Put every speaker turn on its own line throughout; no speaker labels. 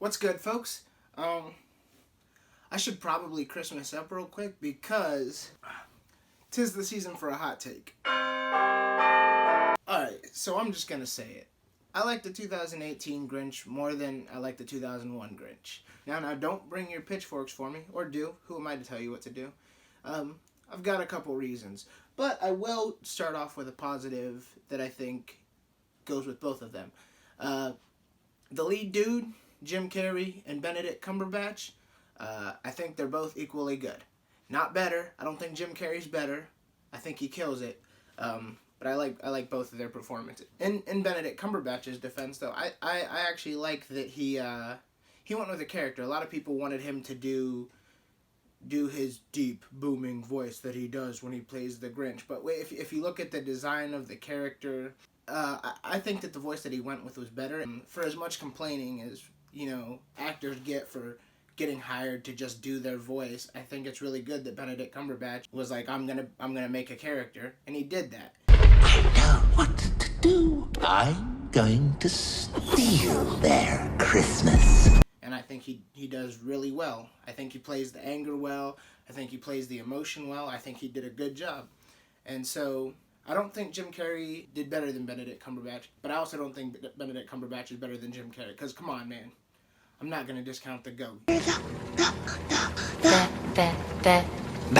What's good, folks? I should probably Christmas up real quick because 'tis the season for a hot take. Alright, so I'm just gonna say it. I like the 2018 Grinch more than I like the 2001 Grinch. Now, don't bring your pitchforks for me, or do. Who am I to tell you what to do? I've got a couple reasons. But I will start off with a positive that I think goes with both of them. The lead dude, Jim Carrey and Benedict Cumberbatch, I think they're both equally good. Not better. I don't think Jim Carrey's better. I think he kills it. But I like both of their performances. In Benedict Cumberbatch's defense, though, I actually like that he went with a character. A lot of people wanted him to do his deep, booming voice that he does when he plays the Grinch. But if you look at the design of the character, I think that the voice that he went with was better. And for as much complaining as, actors get for getting hired to just do their voice, I think it's really good that Benedict Cumberbatch was like, I'm gonna make a character, and he did that.
I know what to do. I'm going to steal their Christmas.
And I think he does really well. I think he plays the anger well. I think he plays the emotion well. I think he did a good job. And so I don't think Jim Carrey did better than Benedict Cumberbatch, but I also don't think Benedict Cumberbatch is better than Jim Carrey. Because come on, man. I'm not going to discount the GOAT.
The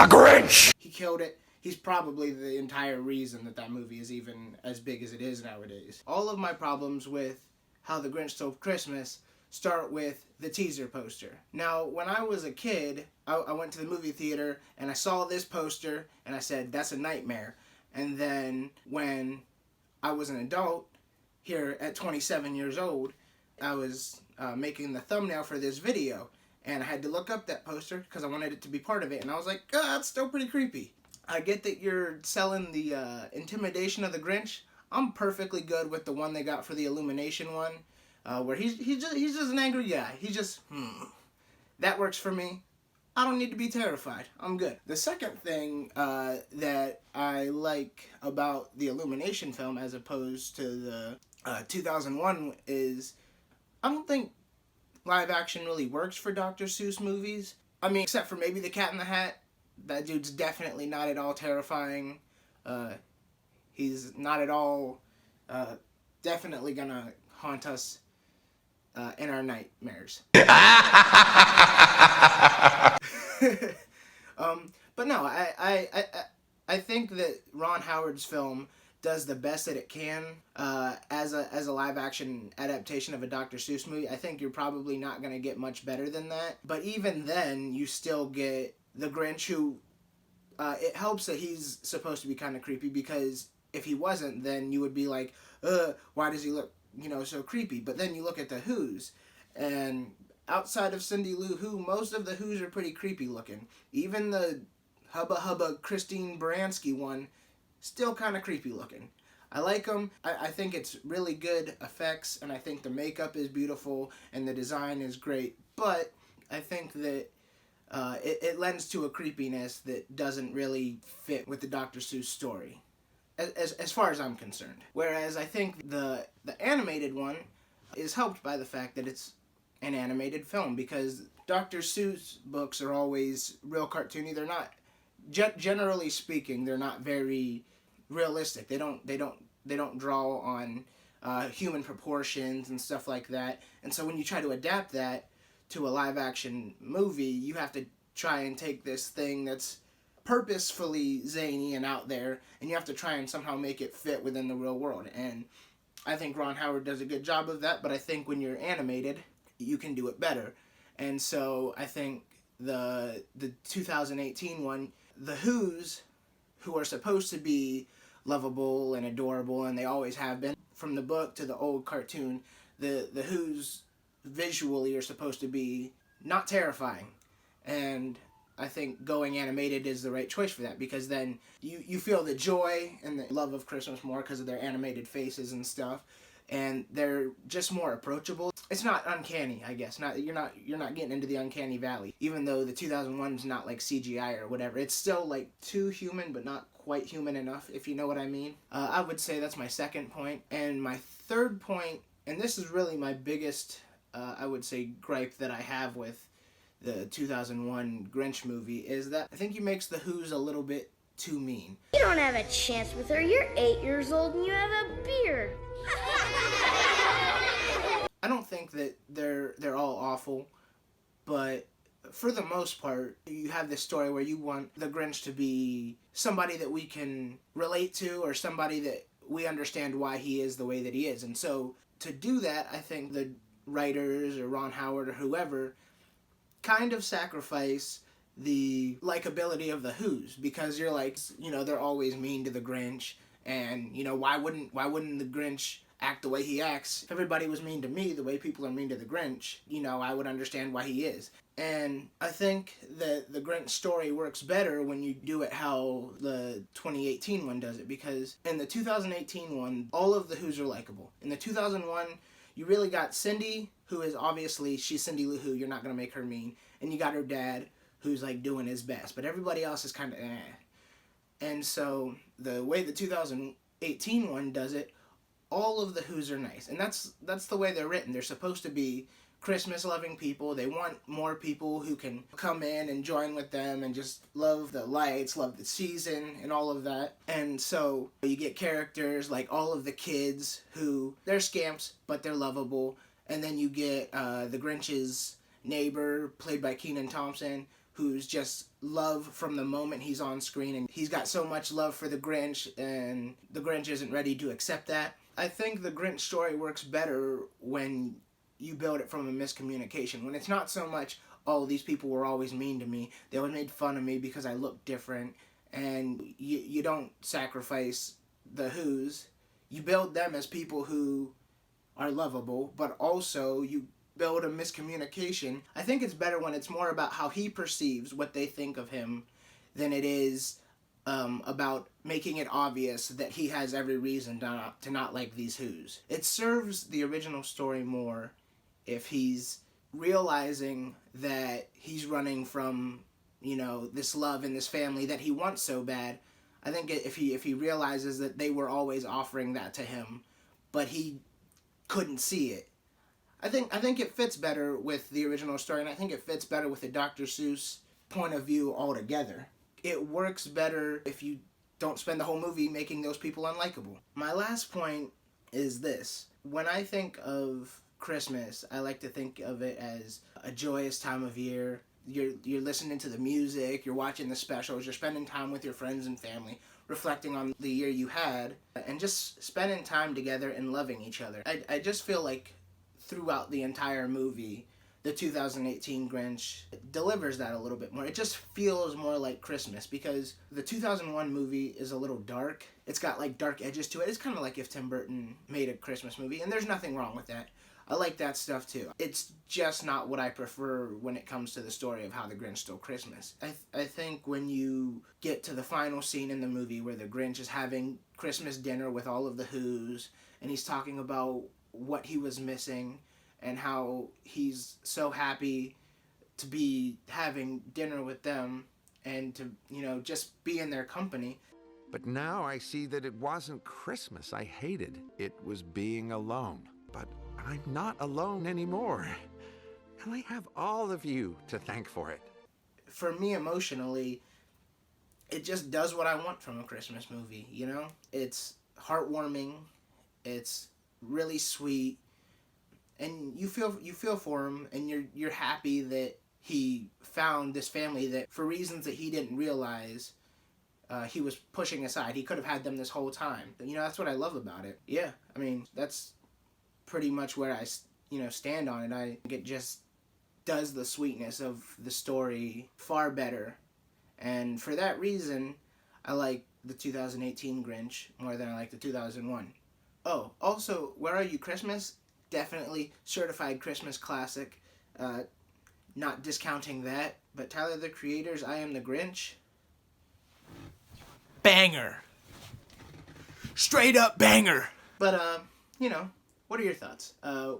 Grinch!
He killed it. He's probably the entire reason that movie is even as big as it is nowadays. All of my problems with How the Grinch Stole Christmas start with the teaser poster. Now, when I was a kid, I went to the movie theater and I saw this poster and I said, that's a nightmare. And then when I was an adult, here at 27 years old, I was making the thumbnail for this video. And I had to look up that poster because I wanted it to be part of it. And I was like, it's still pretty creepy. I get that you're selling the intimidation of the Grinch. I'm perfectly good with the one they got for the Illumination one. Where he's just an angry guy. He just, that works for me. I don't need to be terrified. I'm good. The second thing that I like about the Illumination film as opposed to the 2001 is I don't think live action really works for Dr. Seuss movies. I mean, except for maybe the Cat in the Hat. That dude's definitely not at all terrifying. He's not at all definitely gonna haunt us in our nightmares. But no, I think that Ron Howard's film does the best that it can as a live action adaptation of a Dr. Seuss movie. I think you're probably not going to get much better than that. But even then, you still get the Grinch who, it helps that he's supposed to be kind of creepy, because if he wasn't, then you would be like, why does he look, so creepy? But then you look at the Who's, and outside of Cindy Lou Who, most of the Who's are pretty creepy looking. Even the Hubba Hubba Christine Baranski one, still kind of creepy looking. I like them. I think it's really good effects, and I think the makeup is beautiful, and the design is great. But I think that it lends to a creepiness that doesn't really fit with the Dr. Seuss story, as far as I'm concerned. Whereas I think the animated one is helped by the fact that it's an animated film, because Dr. Seuss books are always real cartoony. They're not, generally speaking, they're not very realistic. They don't draw on human proportions and stuff like that. And so when you try to adapt that to a live action movie, you have to try and take this thing that's purposefully zany and out there, and you have to try and somehow make it fit within the real world. And I think Ron Howard does a good job of that, but I think when you're animated, you can do it better. And so I think the 2018 one, the Who's, who are supposed to be lovable and adorable, and they always have been, from the book to the old cartoon, the Who's visually are supposed to be not terrifying. And I think going animated is the right choice for that, because then you feel the joy and the love of Christmas more because of their animated faces and stuff, and they're just more approachable. It's not uncanny, I guess. You're not getting into the uncanny valley, even though the 2001 is not like CGI or whatever. It's still like too human, but not quite human enough, if you know what I mean. I would say that's my second point. And my third point, and this is really my biggest I would say, gripe that I have with the 2001 Grinch movie is that I think he makes the Who's a little bit too mean.
You don't have a chance with her. You're 8 years old and you have a beard.
I don't think that they're all awful, but for the most part, you have this story where you want the Grinch to be somebody that we can relate to, or somebody that we understand why he is the way that he is. And so to do that, I think the writers or Ron Howard or whoever kind of sacrifice the likability of the Who's, because you're like, they're always mean to the Grinch, and why wouldn't the Grinch act the way he acts? If everybody was mean to me the way people are mean to the Grinch, I would understand why he is. And I think that the Grinch story works better when you do it how the 2018 one does it, because in the 2018 one, all of the Who's are likable. In the 2001, you really got Cindy, who is obviously, she's Cindy Lou Who, you're not going to make her mean, and you got her dad, who's like doing his best, but everybody else is kind of And so the way the 2018 one does it, all of the Who's are nice, and that's the way they're written. They're supposed to be Christmas-loving people. They want more people who can come in and join with them and just love the lights, love the season, and all of that. And so you get characters like all of the kids who, they're scamps, but they're lovable. And then you get the Grinch's neighbor, played by Kenan Thompson, who's just love from the moment he's on screen. And he's got so much love for the Grinch, and the Grinch isn't ready to accept that. I think the Grinch story works better when you build it from a miscommunication. When it's not so much, oh, these people were always mean to me, they always made fun of me because I look different, and you don't sacrifice the Who's. You build them as people who are lovable, but also you build a miscommunication. I think it's better when it's more about how he perceives what they think of him than it is about making it obvious that he has every reason to not like these Who's. It serves the original story more if he's realizing that he's running from, this love and this family that he wants so bad. I think if he realizes that they were always offering that to him, but he couldn't see it. I think it fits better with the original story, and I think it fits better with the Dr. Seuss point of view altogether. It works better if you don't spend the whole movie making those people unlikable. My last point is this. When I think of Christmas, I like to think of it as a joyous time of year. You're listening to the music, you're watching the specials, you're spending time with your friends and family, reflecting on the year you had, and just spending time together and loving each other. I just feel like throughout the entire movie, the 2018 Grinch delivers that a little bit more. It just feels more like Christmas, because the 2001 movie is a little dark. It's got like dark edges to it. It's kind of like if Tim Burton made a Christmas movie, and there's nothing wrong with that. I like that stuff too. It's just not what I prefer when it comes to the story of How the Grinch Stole Christmas. I think when you get to the final scene in the movie where the Grinch is having Christmas dinner with all of the Who's, and he's talking about what he was missing and how he's so happy to be having dinner with them and to, just be in their company.
But now I see that it wasn't Christmas I hated. It was being alone. But I'm not alone anymore. And I have all of you to thank for it.
For me, emotionally, it just does what I want from a Christmas movie, It's heartwarming. It's really sweet. And you feel for him, and you're happy that he found this family that, for reasons that he didn't realize, he was pushing aside. He could have had them this whole time. That's what I love about it. Yeah, I mean, that's pretty much where I, stand on it. I think it just does the sweetness of the story far better. And for that reason, I like the 2018 Grinch more than I like the 2001. Oh, also, Where Are You Christmas? Definitely certified Christmas classic. Not discounting that, but Tyler the Creator's I Am the Grinch. Banger. Straight up banger. But, what are your thoughts?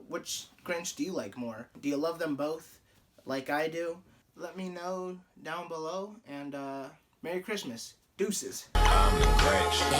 Which Grinch do you like more? Do you love them both like I do? Let me know down below, and Merry Christmas. Deuces.
I'm the Grinch.